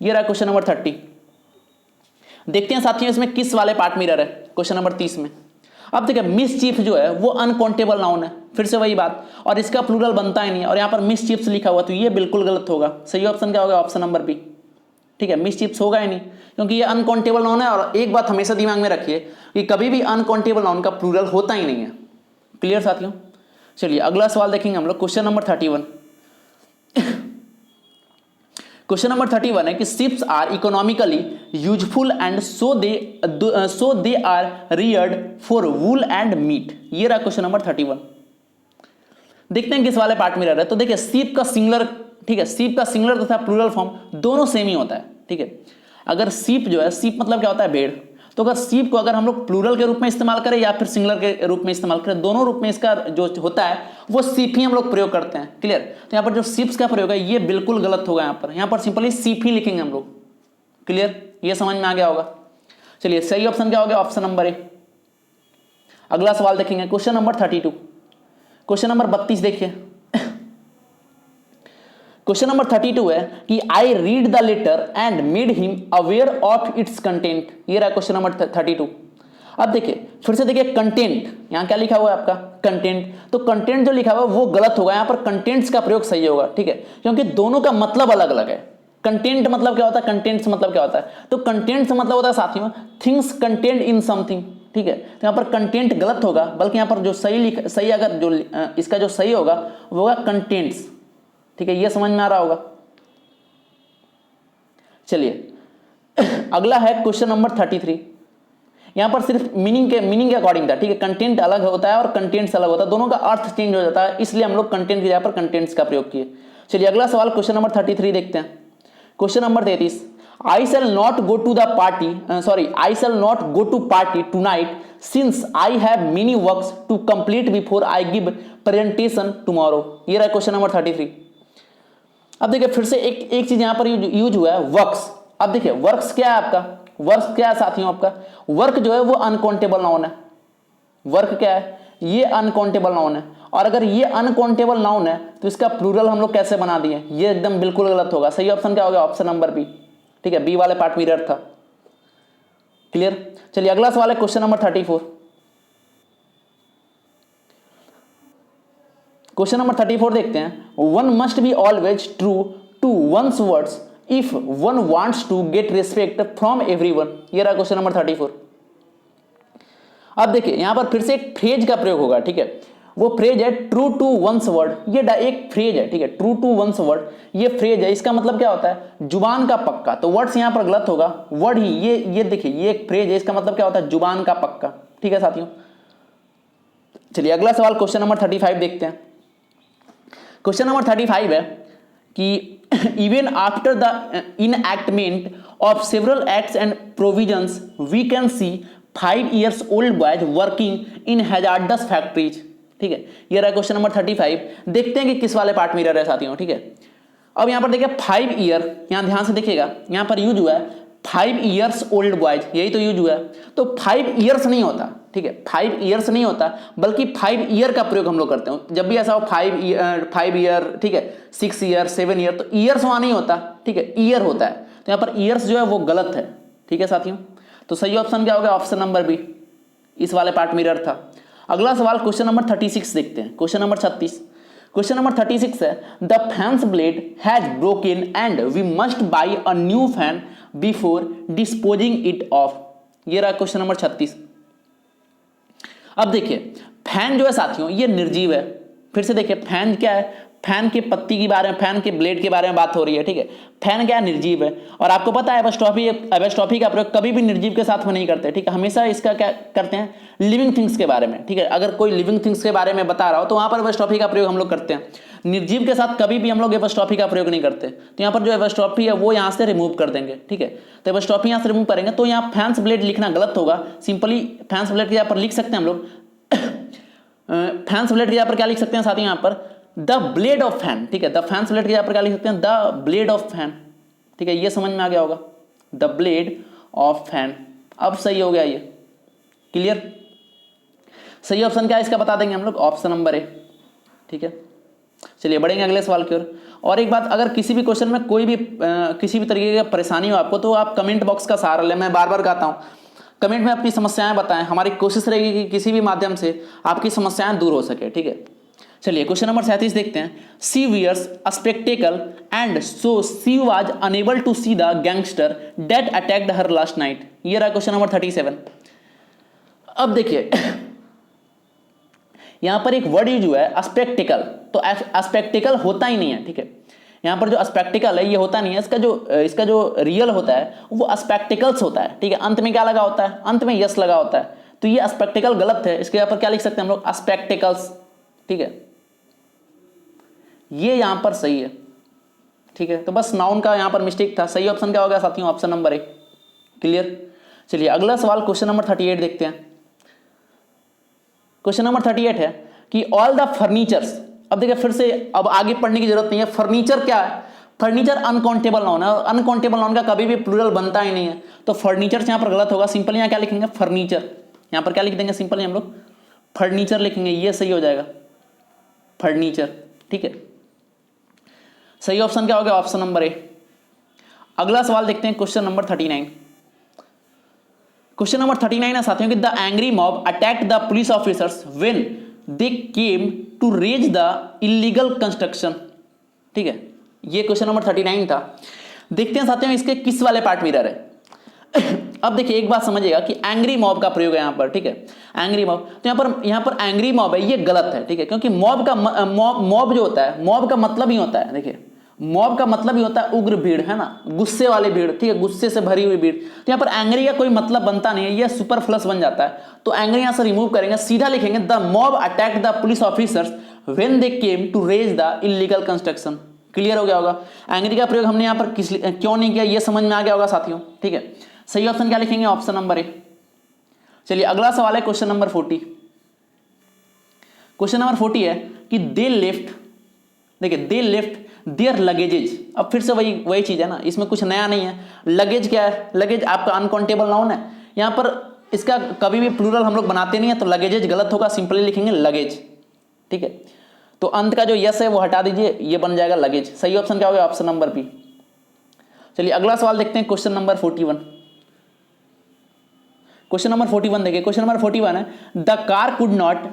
ये रहा क्वेश्चन नंबर 30। देखते हैं साथियों इसमें किस वाले पार्ट में एरर है क्वेश्चन नंबर 30 में। अब देखिए मिसचीफ जो है वो अनकाउंटेबल नाउन है, फिर से वही बात, और इसका प्लूरल बनता ही नहीं है, और यहाँ पर मिसचीफ्स लिखा हुआ, तो ये बिल्कुल गलत होगा। सही ऑप्शन क्या होगा? ऑप्शन नंबर बी, ठीक है। मिसचीफ्स होगा ही नहीं क्योंकि ये अनकाउंटेबल नाउन है। और एक बात हमेशा दिमाग में रखिए कि कभी भी अनकाउंटेबल नाउन का प्लूरल होता ही नहीं है। क्लियर साथियों? चलिए अगला सवाल देखेंगे हम लोग क्वेश्चन नंबर 31। क्वेश्चन नंबर 31 है कि sheeps are economically useful and so they are reared for wool and meat. ये रहा क्वेश्चन नंबर 31। देखते हैं किस वाले पार्ट में रह रहा है। तो देखिए सीप का सिंगुलर, ठीक है, सीप का सिंगुलर तथा प्लूरल फॉर्म दोनों सेम ही होता है, ठीक है। अगर सीप जो है, सीप मतलब क्या होता है? भेड़। तो अगर सीप को अगर हम लोग प्लूरल के रूप में इस्तेमाल करें या फिर सिंगुलर के रूप में इस्तेमाल करें, दोनों रूप में इसका जो होता है वो सीप ही हम लोग प्रयोग करते हैं। क्लियर? तो यहाँ पर जो सीप्स का प्रयोग है ये बिल्कुल गलत होगा। यहाँ पर सिंपली सीप ही लिखेंगे हम लोग। क्लियर? ये समझ में आ गया होगा। चलिए सही ऑप्शन क्या हो गया? Option number A. अगला सवाल देखेंगे क्वेश्चन नंबर 32। क्वेश्चन नंबर 32 देखिए। क्वेश्चन नंबर 32 है कि I read the letter and made him aware of its content. ये रहा क्वेश्चन नंबर 32। अब देखिए फिर से देखिए कंटेंट, यहां क्या लिखा हुआ है आपका? कंटेंट। तो कंटेंट जो लिखा हुआ है वो गलत होगा, यहां पर कंटेंट्स का प्रयोग सही होगा, ठीक है, क्योंकि दोनों का मतलब अलग अलग है। कंटेंट मतलब क्या होता है? कंटेंट्स मतलब क्या होता है? तो कंटेंट्स मतलब होता है साथियों थिंग्स कंटेंट इन समथिंग, ठीक है। तो यहां पर कंटेंट गलत होगा, बल्कि यहां पर जो सही अगर जो इसका जो सही होगा वो होगा कंटेंट्स, ठीक है। ये समझ में आ रहा होगा। चलिए अगला है क्वेश्चन नंबर 33। यहां पर सिर्फ मीनिंग के अकॉर्डिंग था, ठीक है। कंटेंट अलग होता है और कंटेंट्स अलग होता है, दोनों का अर्थ चेंज हो जाता है, इसलिए हम लोग कंटेंट की जगह पर कंटेंट्स का प्रयोग किए। चलिए अगला सवाल क्वेश्चन नंबर 33 देखते हैं। Question number 33 I shall not go to the party I shall not go to party tonight since I have many works to complete before I give presentation tomorrow। ये रहा क्वेश्चन नंबर 33। अब देखिए फिर से एक चीज यहां पर यूज हुआ है, वर्क्स। अब देखिए वर्क्स क्या है आपका? वर्क क्या है साथियों आपका? वर्क जो है वो अनकाउंटेबल नाउन है। वर्क क्या है? ये अनकाउंटेबल नाउन है, और अगर ये अनकाउंटेबल नाउन है तो इसका प्लूरल हम लोग कैसे बना दिए? ये एकदम बिल्कुल गलत होगा। सही ऑप्शन क्या होगा? ऑप्शन नंबर बी, ठीक है। बी वाले पार्ट में एरर था। क्लियर? चलिए अगला सवाल है क्वेश्चन नंबर 34। क्वेश्चन नंबर 34 देखते हैं। One must be always true to one's words if one wants to get respect from everyone. ये रहा क्वेश्चन नंबर 34। अब देखिए यहां पर फिर से एक फ्रेज का प्रयोग होगा, ठीक है। वो फ्रेज है ट्रू टू वंस वर्ड, ये एक फ्रेज है, ठीक है, ट्रू टू वंस वर्ड, ये फ्रेज है, इसका मतलब क्या होता है, जुबान का पक्का। तो वर्ड्स यहां पर गलत होगा, वर्ड ही, ये देखिए ये एक फ्रेज है, इसका मतलब क्या होता है, जुबान का पक्का, ठीक है साथियों। चलिए अगला सवाल क्वेश्चन नंबर 35 देखते हैं। क्वेश्चन नंबर 35 है कि even after the enactment of several acts and provisions we can see 5 years old boys working in hazardous factories, ठीक है, ये रहा क्वेश्चन नंबर 35। देखते हैं कि किस वाले पार्ट में रहा साथियों, ठीक है। अब यहां पर देखिए 5 year, यहां ध्यान से देखिएगा, यहां पर यूज हुआ है 5 years old boys, यही तो यूज हुआ है। तो 5 years नहीं होता, ठीक है, 5 years नहीं होता, बल्कि 5 year का प्रयोग हम लोग करते हैं जब भी ऐसा हो, 5 year, ठीक है, 6 year, 7 year, तो ईयर्स वहां नहीं होता, ठीक है, ईयर होता है। तो यहां पर ईयर्स जो है वो गलत है, ठीक है साथियों। तो सही ऑप्शन क्या होगा, ऑप्शन नंबर बी, इस वाले पार्ट में एरर था। अगला सवाल क्वेश्चन नंबर 36 देखते हैं। क्वेश्चन नंबर 36, क्वेश्चन नंबर 36 है the fan's blade has broken and we must buy a new fan before disposing it off, ये रहा क्वेश्चन नंबर 36। अब देखिए फैन जो है साथियों ये निर्जीव है, फिर से देखिए फैन क्या है, फैन के पत्ती के बारे में, फैन के ब्लेड के बारे में बात हो रही है, ठीक है। फैन क्या है, निर्जीव है, और आपको पता है एपस्ट्रॉफी का प्रयोग कभी भी निर्जीव के साथ में नहीं करते, ठीक है, हमेशा इसका क्या करते हैं, लिविंग थिंग्स के बारे में, ठीक है। अगर कोई लिविंग थिंग्स के बारे में बता रहा हो तो वहां पर एपस्ट्रॉफी का प्रयोग हम लोग करते हैं, निर्जीव के साथ कभी भी हम लोग एपस्ट्रॉफी का प्रयोग नहीं करते। तो यहाँ पर जो एपस्ट्रॉफी है वो यहाँ से रिमूव कर देंगे, ठीक है। तो एपस्ट्रॉफी यहाँ से रिमूव करेंगे तो यहाँ फैंस ब्लेड लिखना गलत होगा, सिंपली फैंस ब्लेड के यहाँ पर लिख सकते हैं हम लोग फैंस ब्लेड के यहाँ पर क्या लिख सकते हैं साथियों, यहाँ पर द ब्लेड ऑफ फैन, ठीक है, द फैंस ब्लेड के यहाँ पर क्या लिख सकते हैं, द ब्लेड ऑफ फैन, ठीक है, ये समझ में आ गया होगा, द ब्लेड ऑफ फैन। अब सही हो गया ये, क्लियर। सही ऑप्शन क्या है इसका बता देंगे हम लोग, ऑप्शन नंबर ए, ठीक है। चलिए बढ़ेंगे अगले सवाल की ओर। और एक बात, अगर किसी भी क्वेश्चन में कोई भी किसी भी तरीके की परेशानी हो आपको, तो आप कमेंट बॉक्स का सहारा लें। मैं बार बार कहता हूं, कमेंट में अपनी समस्याएं बताएं, हमारी कोशिश रहेगी कि किसी भी माध्यम से आपकी समस्याएं दूर हो सके, ठीक है। चलिए क्वेश्चन नंबर 37 देखते हैं। She wears a spectacle and so she was unable to see the gangster that attacked her last night, ये रहा क्वेश्चन नंबर 37। अब देखिए यहां पर एक वर्ड यूज हुआ है स्पेक्टिकल, तो स्पेक्टिकल होता ही नहीं है, ठीक है। यहां पर जो स्पेक्टिकल है ये होता नहीं है, इसका जो रियल होता है वो स्पेक्टिकल्स होता है, ठीक है। अंत में क्या लगा होता है, अंत में यस लगा होता है, तो ये स्पेक्टिकल गलत है। इसके यहाँ पर क्या लिख सकते हैं हम लोग, स्पेक्टिकल्स, ठीक है, ये यहां पर सही है, ठीक है। तो बस नाउन का यहां पर मिस्टेक था। सही ऑप्शन क्या होगा साथियों, ऑप्शन नंबर ए, क्लियर। चलिए अगला सवाल क्वेश्चन नंबर 38 देखते हैं। क्वेश्चन नंबर 38 है कि ऑल द फर्नीचर्स, अब देखिए फिर से अब आगे पढ़ने की जरूरत नहीं है। फर्नीचर क्या है, फर्नीचर अनकाउंटेबल नाउन है, और अनकाउंटेबल नाउन का कभी भी प्लूरल बनता ही नहीं है, तो फर्नीचर यहां पर गलत होगा। सिंपल यहां क्या लिखेंगे, फर्नीचर, यहां पर क्या लिख देंगे, सिंपल हम लोग फर्नीचर लिखेंगे, ये सही हो जाएगा, फर्नीचर, ठीक है। सही ऑप्शन क्या हो गया, ऑप्शन नंबर ए। अगला सवाल देखते हैं क्वेश्चन नंबर 39। क्वेश्चन नंबर 39 है साथियों कि the angry mob attacked the police officers when they came to raze the illegal construction, ठीक है, ये क्वेश्चन नंबर 39 था। देखते हैं साथियों इसके किस वाले पार्ट में एरर है। अब देखिए एक बात समझिएगा कि एंग्री मॉब का प्रयोग है यहां पर, ठीक है, एंग्री मॉब, तो यहां पर एंग्री मॉब है, ये गलत है, ठीक है, क्योंकि मॉब जो होता है, मॉब का मतलब ही होता है, देखिए मॉब का मतलब ही होता है उग्र भीड़, है ना, गुस्से वाली भीड़, ठीक है, गुस्से से भरी हुई भीड़। तो यहाँ पर एंग्री का कोई मतलब बनता नहीं है, ये सुपरफ्लस बन जाता है, तो एंग्री यहां से रिमूव करेंगे, सीधा लिखेंगे the mob attacked the police officers when they came to raze the illegal construction. Clear हो गया होगा। एंग्री का प्रयोग हमने यहाँ पर क्यों नहीं किया, ये समझ में आ गया होगा साथियों, ठीक है। सही ऑप्शन क्या लिखेंगे, ऑप्शन नंबर ए। चलिए अगला सवाल है क्वेश्चन नंबर 40। क्वेश्चन नंबर 40 है कि दे लेफ्ट, देखिए दे लेफ्ट देयर लगेजेज। अब फिर से वही चीज है ना, इसमें कुछ नया नहीं है। लगेज क्या है, लगेज आपका अनकाउंटेबल नाउन है, यहां पर इसका कभी भी प्लूरल हम लोग बनाते नहीं है, तो लगेजेज गलत होगा, सिंपली लिखेंगे लगेज, ठीक है। तो अंत का जो यस है वो हटा दीजिए, ये बन जाएगा लगेज। सही ऑप्शन क्या होगा, ऑप्शन नंबर बी। चलिए अगला सवाल देखते हैं क्वेश्चन नंबर 41। क्वेश्चन नंबर 41 देखिए, क्वेश्चन नंबर 41 है the car could not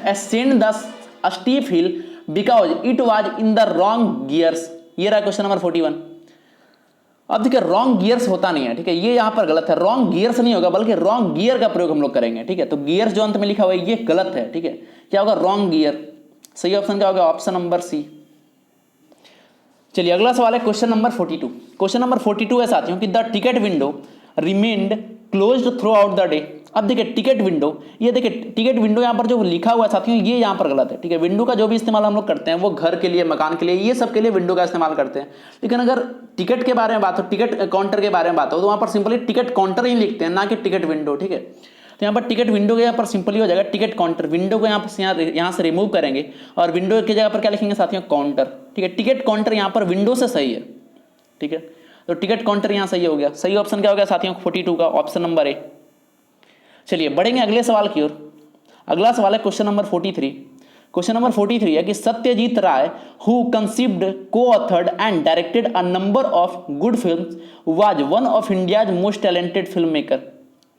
ascend the steep hill because it was in the wrong gears, ये रहा क्वेश्चन नंबर 41। अब देखिए रॉन्ग गियर्स होता नहीं है, ठीक है, ये यहां पर गलत है, रॉन्ग गियर्स नहीं होगा बल्कि रॉन्ग गियर का प्रयोग हम लोग करेंगे, ठीक है। तो गियर्स जो अंत में लिखा हुआ है ये गलत है, ठीक है, क्या होगा, रॉन्ग गियर। सही ऑप्शन क्या होगा, ऑप्शन नंबर सी। चलिए अगला सवाल है क्वेश्चन नंबर 42। क्वेश्चन नंबर 42 है साथियों कि the ticket window remained closed through out the day. अब देखिए टिकट विंडो, ये देखिए टिकट विंडो यहाँ पर जो लिखा हुआ है साथियों ये यहाँ पर गलत है, ठीक है। विंडो का जो भी इस्तेमाल हम लोग करते हैं वो घर के लिए, मकान के लिए, ये सब के लिए विंडो का इस्तेमाल करते हैं। लेकिन अगर टिकट के बारे में बात हो, टिकट काउंटर के बारे में बात हो, तो वहाँ पर सिंपली टिकट काउंटर ही लिखते हैं, ना कि टिकट विंडो, ठीक है। तो यहाँ पर टिकट विंडो के यहाँ पर सिंपली हो जाएगा टिकट काउंटर। विंडो को यहाँ से रिमूव करेंगे और विंडो की जगह पर क्या लिखेंगे साथियों, काउंटर, ठीक है। टिकट काउंटर यहाँ पर विंडो से सही है, ठीक है। तो टिकट काउंटर यहाँ सही हो गया। सही ऑप्शन क्या हो गया साथियों, 42 का ऑप्शन नंबर ए। चलिए बढ़ेंगे अगले सवाल की ओर। अगला सवाल है क्वेश्चन नंबर 43। क्वेश्चन नंबर 43 है कि Satyajit Ray who conceived, co-authored and directed a number of good films was one of India's most talented film maker,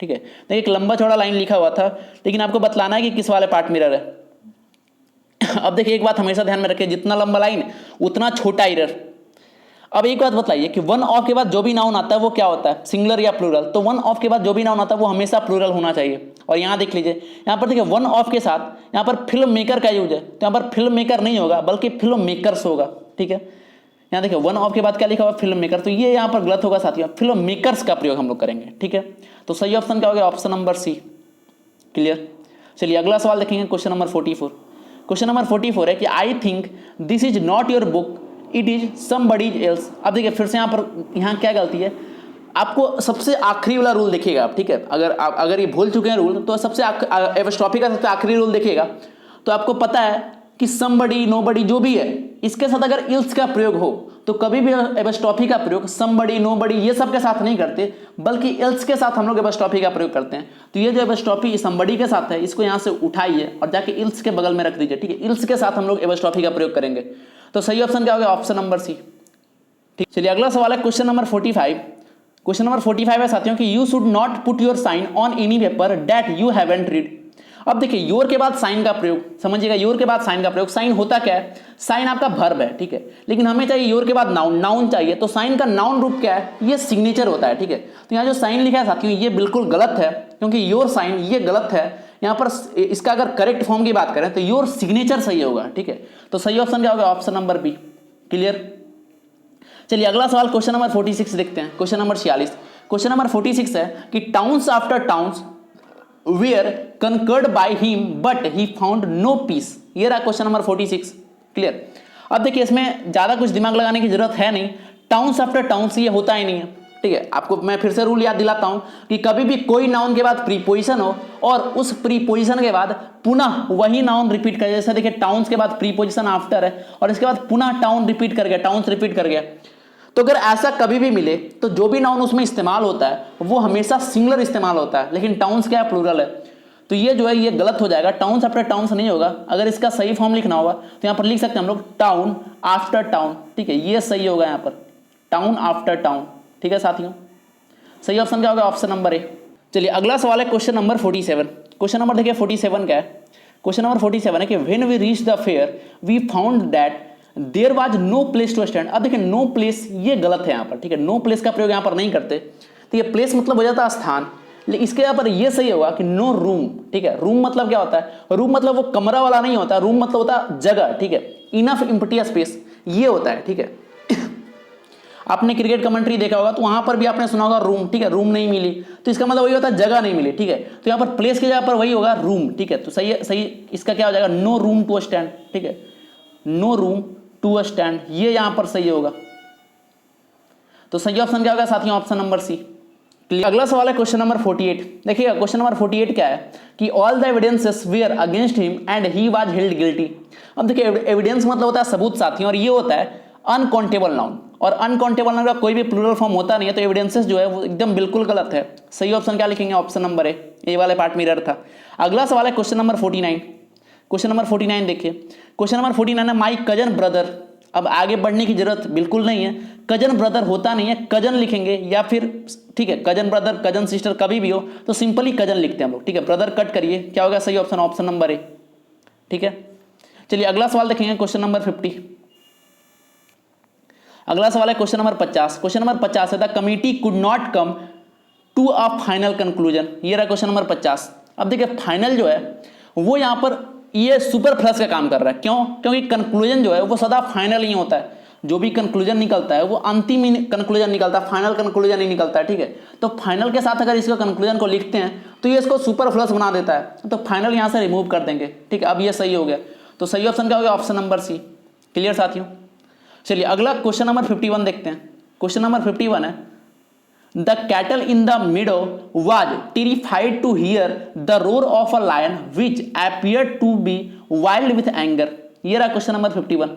ठीक है। देखिए एक लंबा चौड़ा लाइन लिखा हुआ था, लेकिन आपको बतलाना है कि किस वाले पार्ट मिरर है। अब देखिए एक बात हमेशा ध्यान में रखिए, जितना लंबा लाइन उतना छोटा एरर। अब एक बात बताइए कि वन ऑफ के बाद जो भी नाउन आता है वो क्या होता है, सिंगुलर या प्लूरल। तो वन ऑफ के बाद जो भी नाउन आता है वो हमेशा प्लूरल होना चाहिए। और यहाँ देख लीजिए, यहाँ पर देखिए वन ऑफ के साथ यहाँ पर फिल्म मेकर का यूज है, तो यहाँ पर फिल्म मेकर नहीं होगा बल्कि फिल्म मेकर्स होगा, ठीक है। यहाँ देखिए वन ऑफ के बाद क्या लिखा हुआ, फिल्म मेकर, तो ये यहाँ पर गलत होगा साथियों, फिल्म मेकर्स का प्रयोग हम लोग करेंगे, ठीक है। तो सही ऑप्शन क्या होगा, ऑप्शन नंबर सी। क्लियर। चलिए अगला सवाल देखेंगे क्वेश्चन नंबर 44। क्वेश्चन नंबर 44 है कि I think this is not your book, it is somebody's else. अब देखिए फिर से यहाँ क्या गलती है, आपको सबसे आखिरी वाला रूल देखिएगा आप, ठीक है। अगर ये भूल चुके हैं रूल, तो सबसे एपॉस्ट्रोफी का सबसे आखिरी रूल देखिएगा, तो आपको पता है कि समबडी, नोबडी जो भी है, इसके साथ अगर इल्स का प्रयोग हो तो कभी भी एपॉस्ट्रोफी का प्रयोग समबडी, नोबडी ये सब के साथ नहीं करते, बल्कि इल्स के साथ हम लोग एपॉस्ट्रोफी का प्रयोग करते हैं। तो ये जो एपॉस्ट्रोफी समबडी के साथ है, इसको यहाँ से उठाइए और जाके इल्स के बगल में रख दीजिए, ठीक है। इल्स के साथ हम लोग एपॉस्ट्रोफी का प्रयोग करेंगे। तो सही ऑप्शन क्या होगा, ऑप्शन नंबर सी। ठीक, चलिए अगला सवाल है क्वेश्चन नंबर 45। क्वेश्चन नंबर 45 है साथियों कि you should not put your sign on any paper that you haven't read. अब देखिए योर के बाद साइन का प्रयोग समझिएगा, योर के बाद साइन का प्रयोग। साइन होता क्या है, साइन आपका वर्ब है, ठीक है, लेकिन हमें चाहिए योर के बाद नाउन, नाउन चाहिए। तो साइन का नाउन रूप क्या है, ये सिग्नेचर होता है, ठीक है। तो यहाँ जो साइन लिखा है साथियों ये बिल्कुल गलत है, क्योंकि योर साइन ये गलत है। यहाँ पर इसका अगर करेक्ट फॉर्म की बात करें तो योर सिग्नेचर सही होगा, ठीक है। तो सही ऑप्शन क्या होगा, ऑप्शन नंबर बी। क्लियर। चलिए अगला सवाल क्वेश्चन नंबर 46 देखते हैं। Question number 46। क्वेश्चन नंबर 46 है कि towns after towns were conquered by him but he found no peace. ये रहा क्वेश्चन नंबर 46। क्लियर। अब देखिए इसमें ज्यादा कुछ दिमाग लगाने की जरूरत है नहीं, टाउन्स आफ्टर टाउन्स ये होता ही नहीं है, ठीक है। आपको मैं फिर से रूल याद दिलाता हूं कि कभी भी कोई नाउन के बाद प्रीपोजिशन हो और उस प्रीपोजिशन के बाद पुनः वही नाउन रिपीट कर, जैसे देखिए टाउन्स के बाद प्रीपोजिशन आफ्टर है और इसके बाद पुनः टाउन रिपीट कर गया, टाउन्स रिपीट कर गया। तो अगर ऐसा कभी भी मिले तो जो भी नाउन उसमें इस्तेमाल होता है वो हमेशा सिंगुलर इस्तेमाल होता है, लेकिन टाउन्स क्या है, प्लूरल है। तो ये जो है ये गलत हो जाएगा, टाउन्स आफ्टर टाउन्स नहीं होगा। अगर इसका सही फॉर्म लिखना होगा तो यहाँ पर लिख सकते हैं हम लोग टाउन आफ्टर टाउन, ठीक है, ये सही होगा यहाँ पर, टाउन आफ्टर टाउन, ठीक है साथियों। सही ऑप्शन क्या होगा, ऑप्शन नंबर ए। चलिए अगला सवाल है क्वेश्चन नंबर 47। क्वेश्चन नंबर देखिए 47 क्या है। क्वेश्चन नंबर 47 है कि when we reach the fair we found that there was no place to stand. अब देखिए नो प्लेस ये गलत है यहाँ पर, ठीक है, नो प्लेस का प्रयोग यहाँ पर नहीं करते। तो ये प्लेस मतलब हो जाता है स्थान, लेकिन इसके यहाँ पर ये सही होगा कि नो रूम, ठीक है। रूम मतलब क्या होता है, रूम मतलब वो कमरा वाला नहीं होता, रूम मतलब होता है जगह, ठीक है, इनफ एम्प्टी स्पेस ये होता है, ठीक है। आपने क्रिकेट कमेंट्री देखा होगा तो वहां पर भी आपने सुना होगा रूम, ठीक है, रूम नहीं मिली, तो इसका मतलब वही होता है जगह नहीं मिली, ठीक है। तो यहाँ पर प्लेस की जगह पर वही होगा रूम, ठीक है। तो सही है, सही इसका क्या हो जाएगा, नो रूम टू स्टैंड, ठीक है, नो रूम टू स्टैंड ये यहां पर सही होगा। तो सही ऑप्शन क्या होगा साथियों, ऑप्शन नंबर सी। अगला सवाल है क्वेश्चन नंबर 48। देखिएगा क्वेश्चन नंबर 48 क्या है कि all the evidences were against him and he was held guilty. अब देखिए एविडेंस मतलब होता है सबूत साथियों, और ये होता है अनकाउंटेबल नाउन, और अनकाउंटेबल नाउन का कोई भी प्लूरल फॉर्म होता नहीं है, तो एविडेंसेस जो है वो एकदम बिल्कुल गलत है। सही ऑप्शन क्या लिखेंगे, ऑप्शन नंबर ए वाले पार्ट में एरर था। अगला सवाल है क्वेश्चन नंबर 49। क्वेश्चन नंबर 49 देखिए। क्वेश्चन नंबर 49 है माई कजन ब्रदर। अब आगे बढ़ने की जरूरत बिल्कुल नहीं है, कजन ब्रदर होता नहीं है, कजन लिखेंगे या फिर ठीक है कजन ब्रदर कजन सिस्टर कभी भी हो तो सिंपली कजन लिखते हैं हम लोग, ठीक है। ब्रदर कट करिए, क्या होगा सही ऑप्शन, ऑप्शन नंबर ए, ठीक है। चलिए अगला सवाल देखेंगे क्वेश्चन नंबर 50। अगला सवाल है क्वेश्चन नंबर 50। क्वेश्चन नंबर 50 है the committee could not come to a final conclusion. ये रहा क्वेश्चन नंबर 50। अब देखिए फाइनल जो है वो यहां पर ये सुपर फ्लक्स का काम कर रहा है। क्यों? क्योंकि कंक्लूजन जो है वो सदा फाइनल ही होता है। जो भी कंक्लूजन निकलता है वो अंतिम कंक्लूजन निकलता है, फाइनल कंक्लूजन नहीं निकलता है, ठीक है। तो फाइनल के साथ अगर इसको कंक्लूजन को लिखते हैं तो ये इसको सुपर फ्लक्स बना देता है, तो फाइनल यहाँ से रिमूव कर देंगे, ठीक है। अब ये सही हो गया, तो सही ऑप्शन क्या हो गया? ऑप्शन नंबर सी। क्लियर साथियों? चलिए अगला क्वेश्चन नंबर 51 देखते हैं। क्वेश्चन नंबर 51 है, the cattle in the meadow was terrified to hear the roar of a lion which appeared to be wild with anger. ये रहा क्वेश्चन नंबर 51।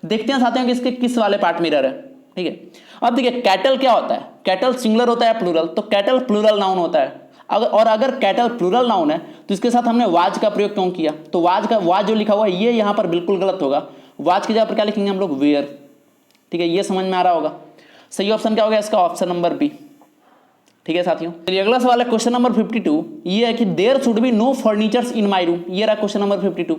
देखते हैं साथियों कि इसके किस वाले पार्ट मिरर है, ठीक है। अब देखिए कैटल क्या होता है? कैटल सिंगुलर होता है प्लूरल? तो कैटल प्लूरल नाउन होता है। अगर कैटल प्लूरल नाउन है तो इसके साथ हमने वाज का प्रयोग क्यों किया? तो वाज जो लिखा हुआ है ये यहाँ पर बिल्कुल गलत होगा। वाज की जगह पर क्या लिखेंगे हम लोग? वेयर, ठीक है। ये समझ में आ रहा होगा। सही ऑप्शन क्या होगा इसका? ऑप्शन नंबर बी, ठीक है साथियों। चलिए अगला सवाल है क्वेश्चन नंबर 52। ये है कि there should be no furnitures in my room. ये रहा क्वेश्चन नंबर 52।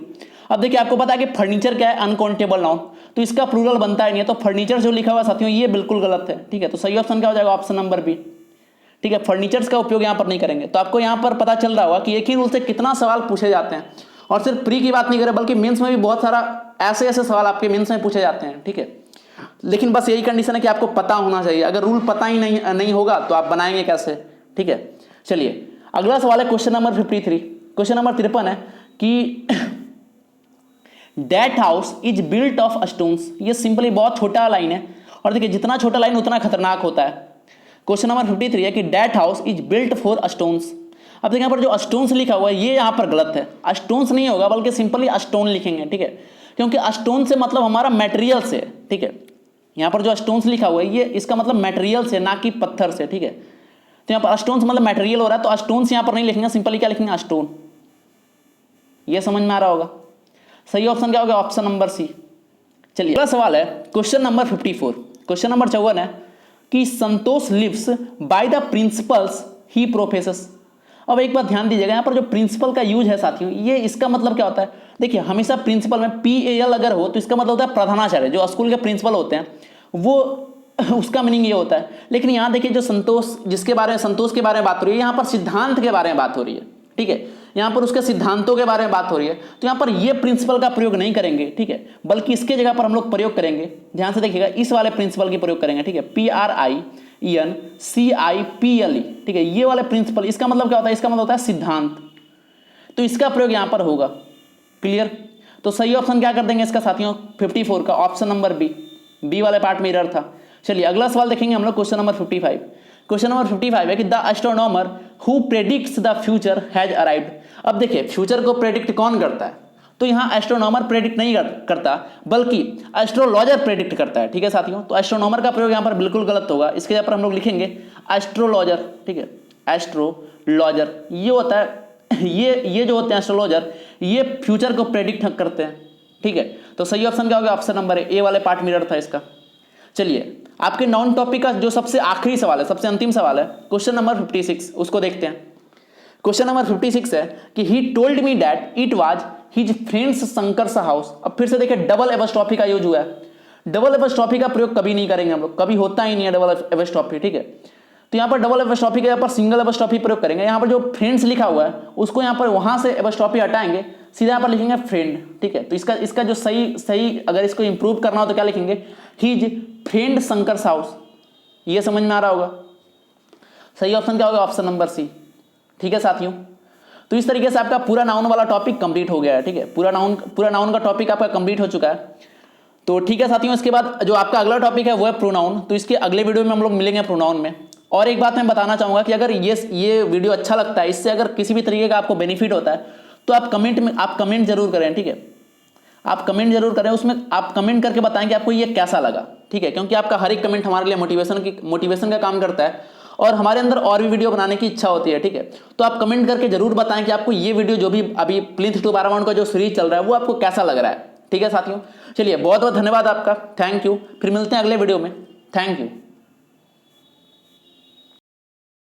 अब देखिए आपको पता है कि फर्नीचर क्या है? अनकाउंटेबल नाउन, तो इसका प्लूरल बनता ही नहीं है, तो फर्नीचर जो लिखा हुआ साथियों ये बिल्कुल गलत है, ठीक है। तो सही ऑप्शन क्या हो जाएगा? ऑप्शन नंबर बी, ठीक है। फर्नीचर्स का उपयोग यहाँ पर नहीं करेंगे। तो आपको यहाँ पर पता चल रहा होगा कि एक ही रूल से कितना सवाल पूछे जाते हैं, और सिर्फ प्री की बात नहीं करें बल्कि मेंस में भी बहुत सारा ऐसे सवाल आपके मेंस में पूछे जाते हैं, ठीक है। लेकिन बस यही कंडीशन है कि आपको पता होना चाहिए। अगर रूल पता ही नहीं होगा तो आप बनाएंगे कैसे, ठीक है। चलिए अगला सवाल है क्वेश्चन नंबर 53। क्वेश्चन नंबर 53 है कि that house is built of stones. ये सिंपली बहुत छोटा लाइन है, और देखिए जितना छोटा लाइन उतना खतरनाक होता है। क्वेश्चन नंबर 53 है कि that house is built for stones. अब देखिए यहाँ पर जो स्टोन्स लिखा हुआ है ये यहाँ पर गलत है। स्टोन्स नहीं होगा बल्कि सिंपली स्टोन लिखेंगे, ठीक है। क्योंकि स्टोन से मतलब हमारा मेटेरियल से, ठीक है। यहाँ पर जो स्टोन्स लिखा हुआ है ये इसका मतलब मेटेरियल से, ना कि पत्थर से, ठीक है। तो यहाँ पर स्टोन्स मतलब मेटेरियल हो रहा है, तो स्टोन्स यहाँ पर नहीं लिखेंगे, सिंपली क्या लिखेंगे? स्टोन। ये समझ में आ रहा होगा। सही ऑप्शन क्या होगा? Option number C. चलिए अगला सवाल है क्वेश्चन नंबर 54। क्वेश्चन नंबर 54 है कि संतोष लिव्स बाय द प्रिंसिपल्स ही प्रोफेसस। अब एक बात ध्यान दीजिएगा, यहाँ पर जो प्रिंसिपल का यूज है साथियों ये इसका मतलब क्या होता है? देखिए हमेशा प्रिंसिपल में PAL अगर हो तो इसका मतलब होता है प्रधानाचार्य। जो स्कूल के प्रिंसिपल होते हैं वो उसका मीनिंग ये होता है। लेकिन यहाँ देखिए जो संतोष के बारे में बात हो रही है, यहाँ पर सिद्धांत के बारे में बात हो रही है, ठीक है। यहाँ पर उसके सिद्धांतों के बारे में बात हो रही है, तो यहाँ पर ये प्रिंसिपल का प्रयोग नहीं करेंगे, ठीक है। बल्कि इसके जगह पर हम लोग प्रयोग करेंगे, ध्यान से देखिएगा, इस वाले प्रिंसिपल की प्रयोग करेंगे, ठीक है। PRINCIPLE, ठीक है। ये वाले प्रिंसिपल, इसका मतलब क्या होता है? इसका मतलब होता है सिद्धांत। तो इसका प्रयोग यहाँ पर होगा। क्लियर? तो सही ऑप्शन क्या कर देंगे इसका साथियों? 54 का ऑप्शन नंबर बी वाले पार्ट में एरर था। चलिए अगला सवाल देखेंगे हम लोग क्वेश्चन नंबर 55। क्वेश्चन नंबर 55 है कि the astronomer who predicts the future has arrived. अब देखिए फ्यूचर को प्रेडिक्ट कौन करता है? तो यहाँ एस्ट्रोनॉमर प्रेडिक्ट नहीं करता बल्कि एस्ट्रोलॉजर प्रेडिक्ट करता है, ठीक है साथियों। तो एस्ट्रोनॉमर का प्रयोग यहाँ पर बिल्कुल गलत होगा। इसके जगह पर हम लोग लिखेंगे एस्ट्रोलॉजर, ठीक है। एस्ट्रोलॉजर ये होता है, ये जो होते हैं एस्ट्रोलॉजर, ये फ्यूचर को प्रेडिक्ट करते हैं, ठीक है। तो सही ऑप्शन क्या होगा? ऑप्शन नंबर ए वाले पार्ट मिरर था इसका। चलिए आपके नॉन टॉपिक का जो सबसे आखिरी सवाल है, सबसे अंतिम सवाल है, क्वेश्चन नंबर 56, उसको देखते हैं। क्वेश्चन नंबर 56 है कि he told me that it was his friends Shankar's house. अब फिर से देखिए डबल एपॉस्ट्रोफी का यूज हुआ है। डबल एपॉस्ट्रोफी का प्रयोग कभी नहीं करेंगे हम लोग, कभी होता ही नहीं है डबल एपॉस्ट्रोफी, ठीक है। तो यहाँ पर डबल एपॉस्ट्रोफी के यहाँ पर सिंगल एपॉस्ट्रोफी प्रयोग करेंगे। यहाँ पर जो फ्रेंड्स लिखा हुआ है उसको यहाँ पर वहां से एपॉस्ट्रोफी हटाएंगे, सीधा यहाँ पर लिखेंगे फ्रेंड, ठीक है। तो इसका जो सही अगर इसको इंप्रूव करना हो तो क्या लिखेंगे? His friend Shankar's house. ये समझ में आ रहा होगा। सही ऑप्शन क्या होगा? ऑप्शन नंबर सी, ठीक है साथियों। तो इस तरीके से आपका पूरा नाउन वाला टॉपिक कंप्लीट हो गया है, ठीक है। पूरा नाउन का टॉपिक आपका कंप्लीट हो चुका है। तो ठीक है साथियों, इसके बाद जो आपका अगला टॉपिक है वो है प्रोनाउन। तो इसके अगले वीडियो में हम लोग मिलेंगे प्रोनाउन में। और एक बात मैं बताना चाहूंगा कि अगर ये वीडियो अच्छा लगता है, इससे अगर किसी भी तरीके का आपको बेनिफिट होता है तो आप कमेंट जरूर करें, ठीक है। आप कमेंट जरूर करें, उसमें आप कमेंट करके बताएं कि आपको ये कैसा लगा, ठीक है। क्योंकि आपका हर एक कमेंट हमारे लिए मोटिवेशन का काम करता है और हमारे अंदर और भी वीडियो बनाने की इच्छा होती है, ठीक है। तो आप कमेंट करके जरूर बताएं कि आपको ये वीडियो जो भी अभी प्लिंथ टू पैरामाउंट का जो सीरीज चल रहा है वो आपको कैसा लग रहा है, ठीक है साथियों। चलिए बहुत बहुत धन्यवाद आपका, थैंक यू। फिर मिलते हैं अगले वीडियो में, थैंक यू।